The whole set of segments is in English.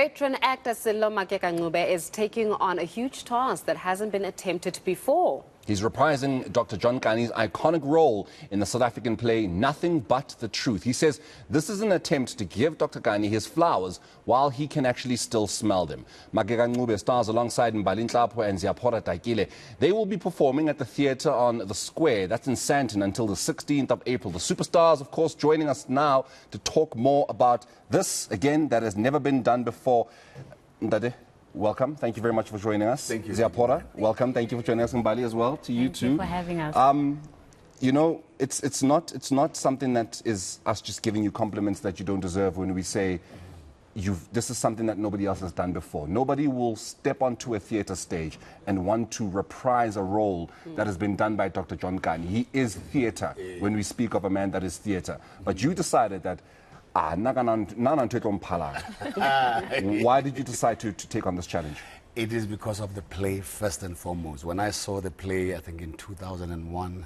Veteran actor Sello Maake is taking on a huge task that hasn't been attempted before. He's reprising Dr. John Kani's iconic role in the South African play Nothing But the Truth. He says this is an attempt to give Dr. Kani his flowers while he can actually still smell them. kaNcube stars alongside Mbali Nhlapho and Ziapora Takile. They will be performing at the theatre on the Square. That's in Sandton until the 16th of April. The superstars, of course, joining us now to talk more about this, again, that has never been done before. Ndade, welcome. Thank you very much for joining us. Thank you. Ziapora, welcome. Thank you for joining us in Bali as well. To you too. Thank you for having us. You know, it's not something that is us just giving you compliments that you don't deserve when we say this is something that nobody else has done before. Nobody will step onto a theatre stage and want to reprise a role that has been done by Dr. John Kani. He is theatre when we speak of a man that is theatre. But you decided that why did you decide to take on this challenge? It is because of the play, first and foremost. When I saw the play, I think in 2001,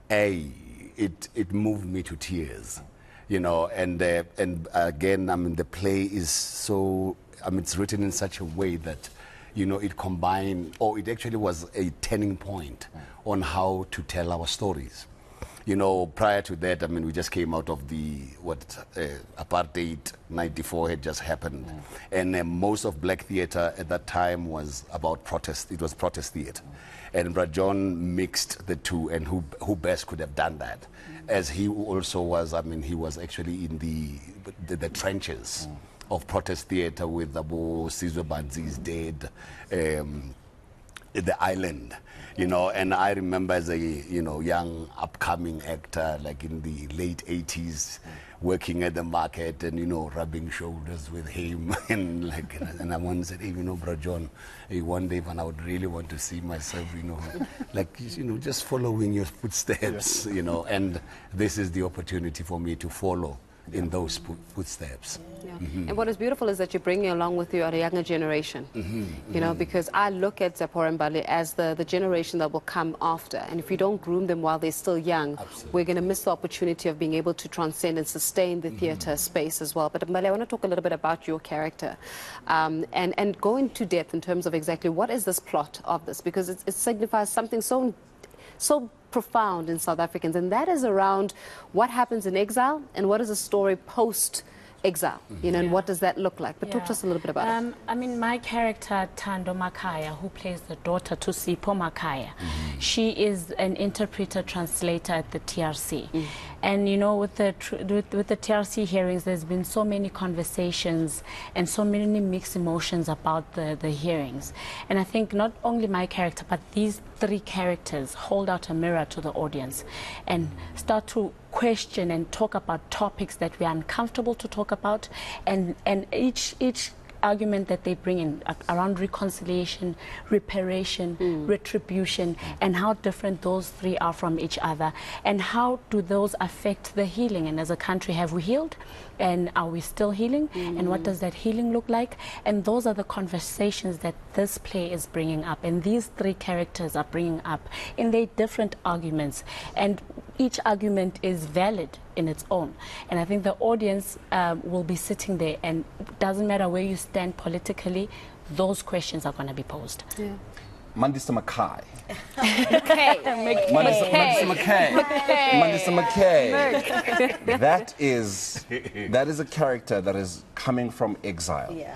it moved me to tears, you know. And again, I mean, the play is so, I mean, it's written in such a way that, you know, it combined, or it actually was a turning point on how to tell our stories. You know, prior to that, I mean, we just came out of the, apartheid, 94 had just happened. And most of black theatre at that time was about protest. It was protest theatre. And Brad John mixed the two, and who best could have done that? As he also was, I mean, he was actually in the trenches of protest theatre with Abu Sizwe Banzi's Dead, the island, you know. And I remember as a, you know, young upcoming actor, like in the late 80s, working at the market and, you know, rubbing shoulders with him and like, and I once said, hey, you know, Bro John, hey, one day when I would really want to see myself, you know, like, you know, just following your footsteps, you know, and this is the opportunity for me to follow in those footsteps. Yeah. And what is beautiful is that you're bringing along with you a younger generation, you know, because I look at Ziapora and Mbali as the generation that will come after. And if we don't groom them while they're still young, we're going to miss the opportunity of being able to transcend and sustain the theatre space as well. But Mbali, I want to talk a little bit about your character and go into depth in terms of exactly what is this plot of this, because it signifies something so profound in South Africans, and that is around what happens in exile and what is a story post-exile, you know, and what does that look like? But talk to us a little bit about it. I mean, my character, Thando Makaya, who plays the daughter to Sipho Makaya, she is an interpreter translator at the TRC. And, you know, with the TRC hearings, there's been so many conversations and so many mixed emotions about the hearings. And I think not only my character, but these three characters hold out a mirror to the audience and start to question and talk about topics that we are uncomfortable to talk about. And each argument that they bring in around reconciliation, reparation, retribution, and how different those three are from each other, and how do those affect the healing. And as a country, have we healed? And are we still healing? And what does that healing look like? And those are the conversations that this play is bringing up, and these three characters are bringing up in their different arguments, and each argument is valid in its own. And I think the audience will be sitting there, and it doesn't matter where you stand politically, those questions are going to be posed. Yeah. Mandisa Makai. Mandisa Makai. That is a character that is coming from exile. Yeah.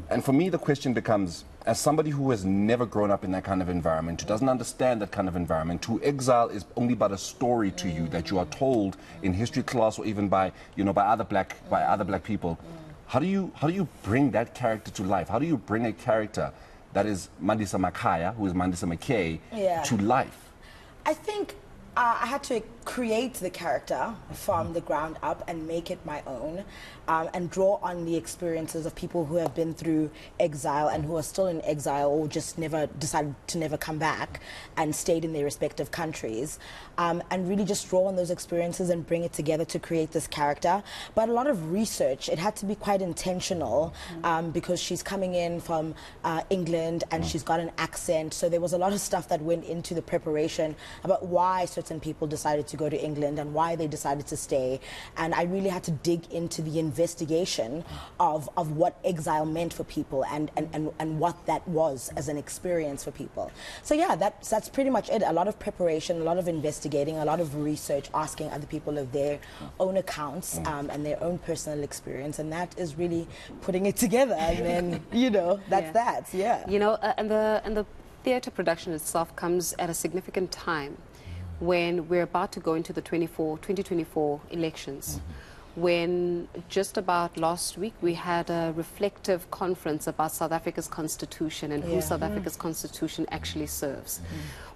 And for me, the question becomes, as somebody who has never grown up in that kind of environment, who doesn't understand that kind of environment, who exile is only but a story to you that you are told in history class or even by, you know, by other black people. How do you bring that character to life? How do you bring a character that is Mandisa Makaya, who is Mandisa Maake, to life? I think I had to create the character from the ground up and make it my own, and draw on the experiences of people who have been through exile and who are still in exile or just decided to never come back and stayed in their respective countries, and really just draw on those experiences and bring it together to create this character. But a lot of research, it had to be quite intentional, because she's coming in from England and she's got an accent, so there was a lot of stuff that went into the preparation about why certain people decided to go to England and why they decided to stay. And I really had to dig into the investigation of what exile meant for people and what that was as an experience for people. So yeah, that's pretty much it. A lot of preparation, a lot of investigating, a lot of research, asking other people of their own accounts and their own personal experience, and that is really putting it together. And then, you know, that's that. Yeah. You know, and the theatre production itself comes at a significant time when we're about to go into the 2024 elections. When just about last week we had a reflective conference about South Africa's constitution and who South Africa's constitution actually serves.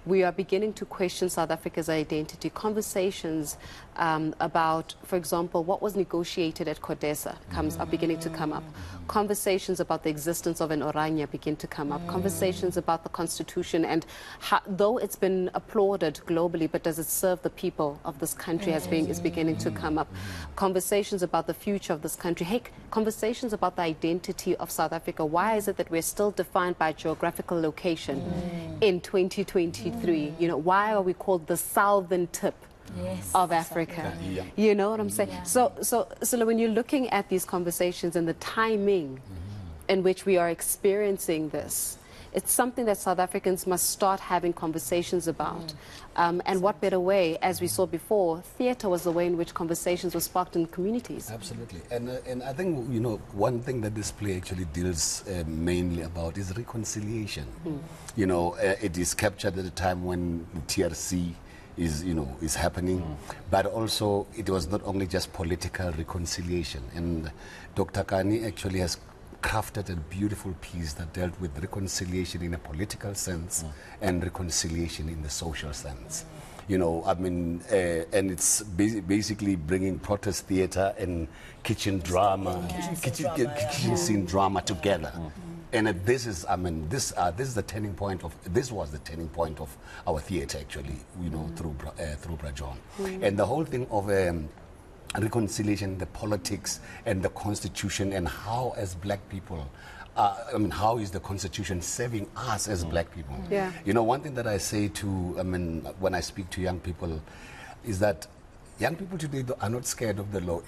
We are beginning to question South Africa's identity. Conversations about, for example, what was negotiated at Codesa are beginning to come up. Conversations about the existence of an Oranje begin to come up. Conversations about the constitution and how, though it's been applauded globally, but does it serve the people of this country is beginning to come up. Conversations about the future of this country. Hey, conversations about the identity of South Africa. Why is it that we're still defined by geographical location in 2023? You know, why are we called the southern tip of Africa? You know what I'm saying? So when you're looking at these conversations and the timing in which we are experiencing this, it's something that South Africans must start having conversations about. And what better way, as we saw before, theatre was the way in which conversations were sparked in communities. Absolutely. And I think, you know, one thing that this play actually deals mainly about is reconciliation. You know, it is captured at a time when the TRC is happening, but also it was not only just political reconciliation. And Dr. Kani actually has crafted a beautiful piece that dealt with reconciliation in a political sense and reconciliation in the social sense. You know, I mean, and it's basically bringing protest theatre and kitchen drama, kitchen scene drama together. And this is, I mean, this is the turning point of, this was the turning point of our theatre actually, you know, through John. And the whole thing of reconciliation, the politics and the constitution, and how as black people, I mean, how is the constitution serving us as black people? You know, one thing that I say to, I mean, when I speak to young people is that young people today are not scared of the law.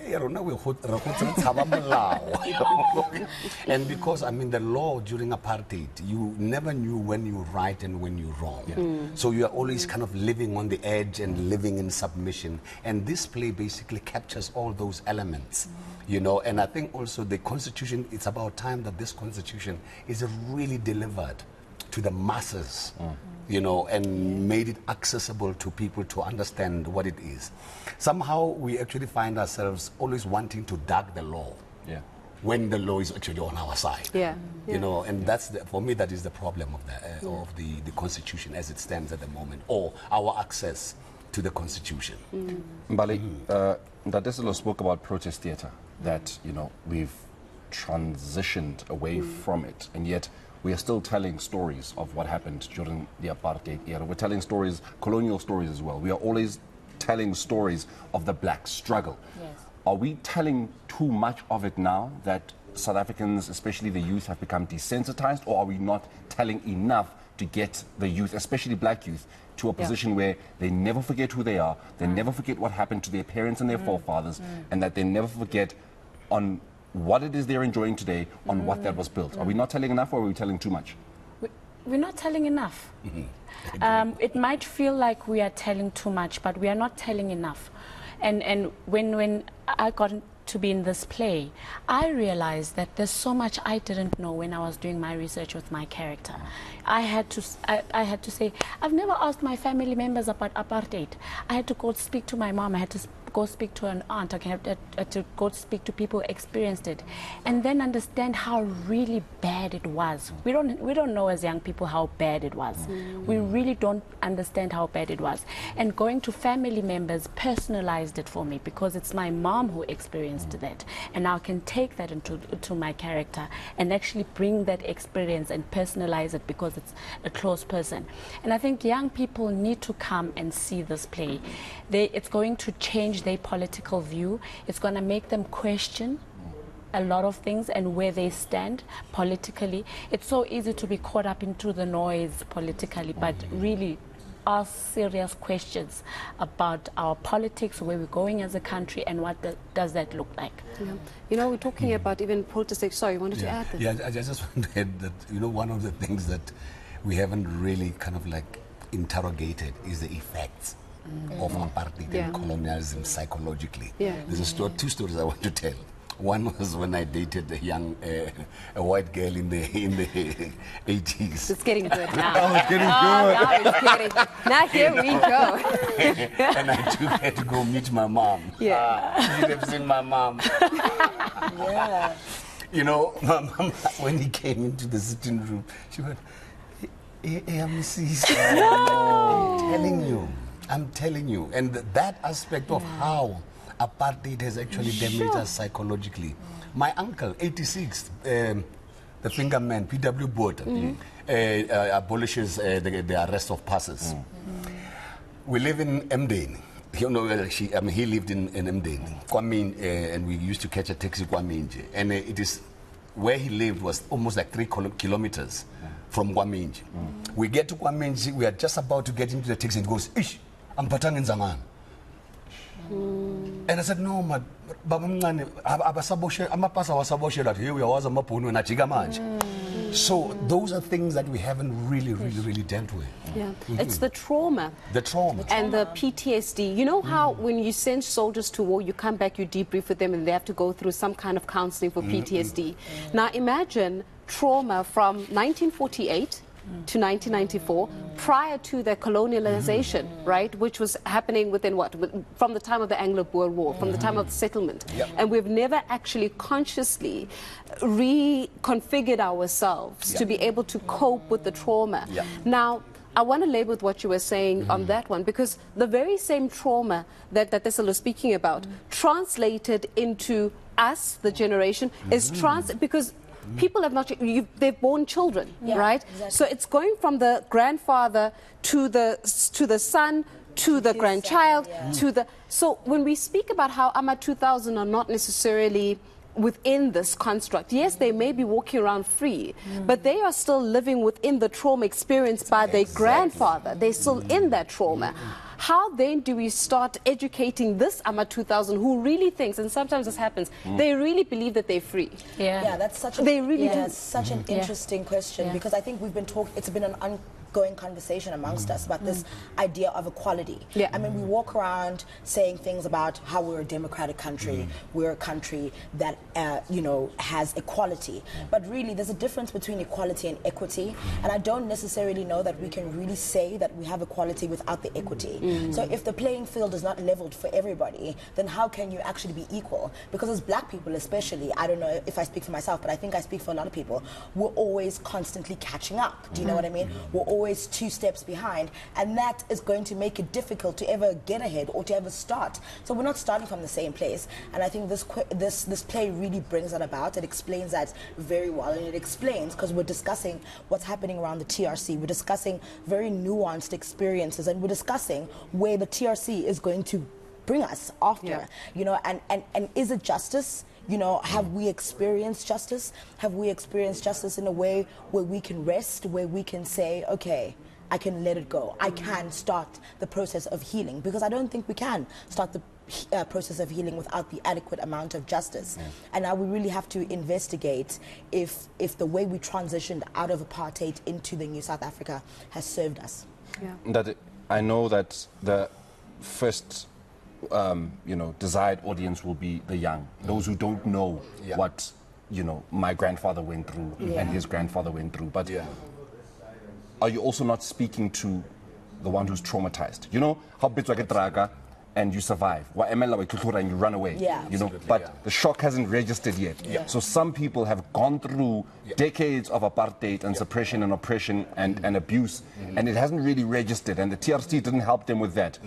And because, I mean, the law during apartheid, you never knew when you're right and when you're wrong. So you are always kind of living on the edge and living in submission. And this play basically captures all those elements, you know. And I think also the Constitution, it's about time that this Constitution is really delivered to the masses. You know, and made it accessible to people to understand what it is. Somehow we actually find ourselves always wanting to duck the law when the law is actually on our side. You know, and that's for me that is the problem of the Constitution as it stands at the moment, or our access to the Constitution. Mbali, Sello spoke about protest theatre, that, you know, we've transitioned away from it, and yet we are still telling stories of what happened during the apartheid era. We're telling stories, colonial stories as well. We are always telling stories of the black struggle. Are we telling too much of it now that South Africans, especially the youth, have become desensitized, or are we not telling enough to get the youth, especially black youth, to a position where they never forget who they are, they never forget what happened to their parents and their forefathers, and that they never forget on what it is they're enjoying today, on what that was built? Are we not telling enough, or are we telling too much? We're not telling enough. It might feel like we are telling too much, but we are not telling enough. And when I got to be in this play, I realized that there's so much I didn't know when I was doing my research with my character. I had to say, I've never asked my family members about apartheid. I had to go speak to my mom. I had to go speak to an aunt. I had to go speak to people who experienced it, and then understand how really bad it was. We don't know as young people how bad it was. We really don't understand how bad it was. And going to family members personalized it for me, because it's my mom who experienced that, and now I can take that into my character and actually bring that experience and personalize it, because it's a close person. And I think young people need to come and see this play. It's going to change their political view. It's going to make them question a lot of things and where they stand politically. It's so easy to be caught up into the noise politically, but really ask serious questions about our politics, where we're going as a country, and what does that look like. Yeah. You know, we're talking about even protesting. Sorry, you wanted to add that? Yeah, I just want to add that, you know, one of the things that we haven't really kind of like interrogated is the effects of apartheid and colonialism psychologically. Yeah. There's two stories I want to tell. One was when I dated a white girl in the 80s. It's getting good now. Oh, it's getting Now it's getting. Now here we go. And I took her to go meet my mom. Yeah. You should have seen my mom. Yeah. You know, my mom, when he came into the sitting room, she went, I'm telling you. And that aspect of how apartheid has actually damaged us psychologically. My uncle, 86, the finger man, P.W. Botha, abolishes the arrest of passers. We live in Mdeni. You know, he lived in Mdeni, Kwame, and we used to catch a taxi Kwame, and it is where he lived was almost like 3 kilometers from Kwame. We get to Kwame, we are just about to get into the taxi, and it goes, "Ish, I'm patang in Zangan." And I said, no, so those are things that we haven't really dealt with. Yeah. It's the trauma. The trauma. And the PTSD. You know how when you send soldiers to war, you come back, you debrief with them, and they have to go through some kind of counseling for PTSD. Now imagine trauma from 1948 to 1994, prior to the colonialization, right, which was happening within from the time of the Anglo-Boer War, from the time of the settlement. And we've never actually consciously reconfigured ourselves to be able to cope with the trauma. Now, I want to label with what you were saying on that one, because the very same trauma that Sello was speaking about translated into us, the generation, is because people have not, they've born children, right? Exactly. So it's going from the grandfather to the son, to the grandchild, to the... So when we speak about how AMA 2000 are not necessarily within this construct, yes, they may be walking around free, but they are still living within the trauma experienced by their grandfather. They're still in that trauma. How then do we start educating this AMA 2000 who really thinks, and sometimes this happens, they really believe that they're free? Yeah, that's such a, such an interesting question, because I think we've been talking, it's been an ongoing conversation amongst us about this idea of equality. I mean, we walk around saying things about how we're a democratic country, we're a country that, you know, has equality. But really, there's a difference between equality and equity, and I don't necessarily know that we can really say that we have equality without the equity. So if the playing field is not leveled for everybody, then how can you actually be equal? Because as black people especially, I don't know if I speak for myself, but I think I speak for a lot of people, we're always constantly catching up. Do you know what I mean? We're always 2 steps behind, and that is going to make it difficult to ever get ahead or to ever start. So we're not starting from the same place, and I think this play really brings that about. It explains that very well, and it explains, because we're discussing what's happening around the TRC, we're discussing very nuanced experiences, and we're discussing where the TRC is going to bring us after, you know, and is it justice? You know, have we experienced justice? Have we experienced justice in a way where we can rest, where we can say, okay, I can let it go. I can start the process of healing, because I don't think we can start the process of healing without the adequate amount of justice. And now we really have to investigate if the way we transitioned out of apartheid into the new South Africa has served us. That I know that the first you know, desired audience will be the young, those who don't know what, you know, my grandfather went through and his grandfather went through. But are you also not speaking to the one who's traumatized? You know, how big like a draga and you survive, and you run away, you know, but the shock hasn't registered yet. So some people have gone through decades of apartheid and suppression and oppression and abuse, and it hasn't really registered, and the TRC didn't help them with that.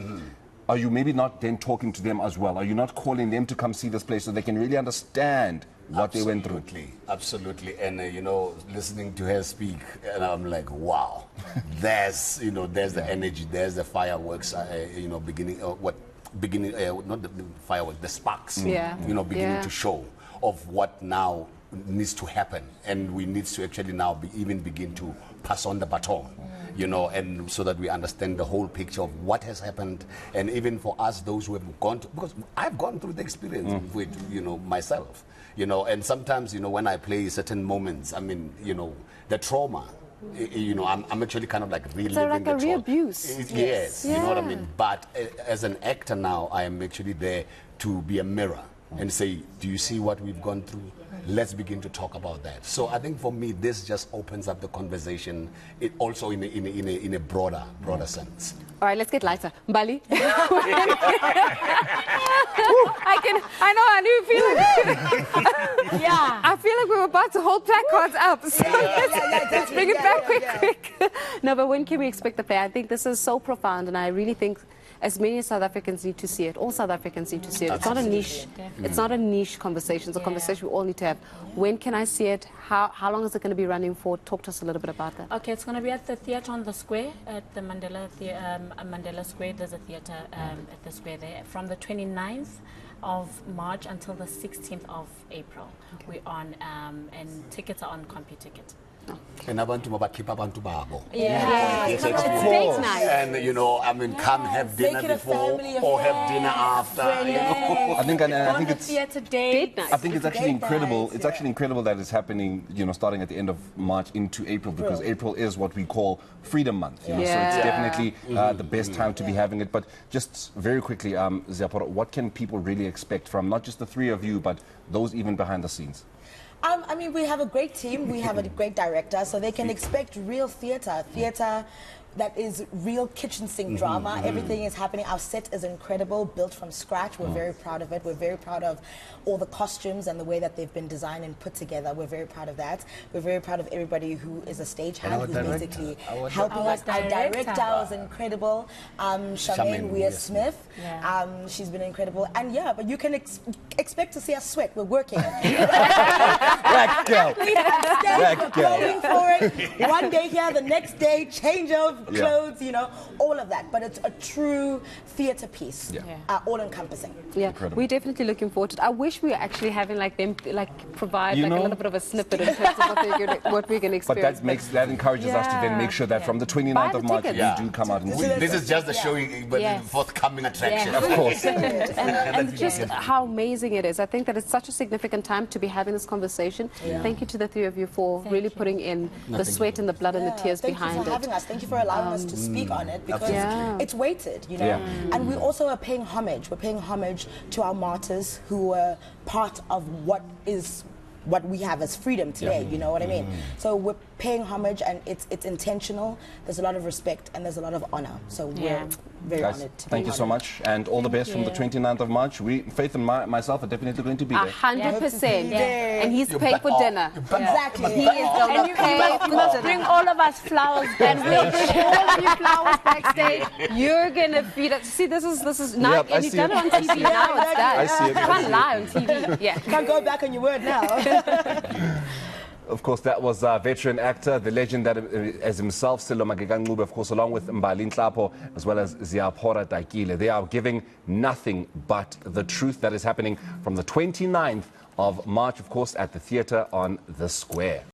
Are you maybe not then talking to them as well? Are you not calling them to come see this place so they can really understand what they went through? Absolutely. And you know, listening to her speak, and I'm like, wow, there's, you know, there's the energy, there's the fireworks, you know, not the fireworks, the sparks, you know, beginning to show of what now needs to happen, and we need to actually now even begin to pass on the baton. you know, and so that we understand the whole picture of what has happened, and even for us, those who have gone to, because I've gone through the experience with, you know, myself, you know, and sometimes, you know, when I play certain moments, I mean, you know, the trauma, you know, I'm actually kind of like reliving so like the a trauma. re-abuse. Yes, you know what I Yeah. mean? But as an actor now, I am actually there to be a mirror and say, do you see what we've gone through? Let's begin to talk about that. So I think for me, this just opens up the conversation, it also in a broader sense. All right, let's get lighter. Mbali. I know, Yeah. I feel like we were about to hold placards up. So let's bring it back quick. No, but when can we expect the play? I think this is so profound, and I really think as many South Africans need to see it. All South Africans need to see it. It's not a niche. It's not a niche conversation. It's a conversation we all need to have. When can I see it? How long is it going to be running for? Talk to us a little bit about that. Okay, it's going to be at the theatre on the square, at the Mandela Square. There's a theatre at the square there. From the 29th of March until the 16th of April. We're on, and tickets are on CompuTicket. And I want to keep abantu babo. Yeah. Yes, Come of on, course. date night. And you know, I mean, come have dinner Make it a before family or have dinner after. You know? I think it's Theatre Date night. I think it's actually date incredible. night, It's yeah. actually incredible that it's happening, you know, starting at the end of March into April, because April is what we call Freedom Month. You know, so it's Yeah. definitely the best time to be having it. But just very quickly, Ziapora, what can people really expect from not just the three of you, but those even behind the scenes? I mean, we have a great team. We have a great director, so they can expect real theatre that is real kitchen sink drama. Everything is happening. Our set is incredible, built from scratch. We're very proud of it. We're very proud of all the costumes and the way that they've been designed and put together. We're very proud of that. We're very proud of everybody who is a stagehand, our who's director. basically Our helping us. Our director. director was incredible. Charmaine Weir-Smith. Yeah. She's been incredible. And yeah, but you can expect to see us sweat. We're working. Black girl. We're going for it. One day here, the next day, change of clothes, you know, all of that. But it's a true theatre piece, all-encompassing. Yeah, Incredible. we're definitely looking forward to it. I wish we were actually having like them provide You like a know- little bit of a snippet in terms of what we're going to But experience. that encourages us to then make sure that from the 29th Buy of the March, tickets. we do come out and see This is just the showing, but Yes. the forthcoming attraction. Of course. and just how amazing it is. I think that it's such a significant time to be having this conversation. Thank you to the three of you for really putting in the sweat and the blood and the tears Thank behind you for it. having us. Thank you for allowing us to speak on it, because Absolutely. it's weighted, you know. Yeah. And we also are paying homage. We're paying homage to our martyrs who were part of what we have as freedom today, you know what I mean? So we're paying homage, and it's intentional. There's a lot of respect and there's a lot of honor. So we're very Guys, honored to thank be you so honored. much, and all the best from the 29th of March. Faith and myself are definitely going to be there. 100%. Yeah. And he's paying for dinner. Exactly. He is going to pay for dinner. Bring all of us flowers And we'll bring all of you flowers backstage. You're gonna feed us. See, this is now, Yep, I and you've see done it. it on TV. Now it's done. I see it. You can't lie on TV. Yeah. Can't go back on your word now. Of course, that was veteran actor, the legend that as himself, Sello Maake kaNcube, of course, along with Mbali Nhlapo, as well as Ziapora Taikile. They are giving nothing but the truth that is happening from the 29th of March, of course, at the theatre on the Square.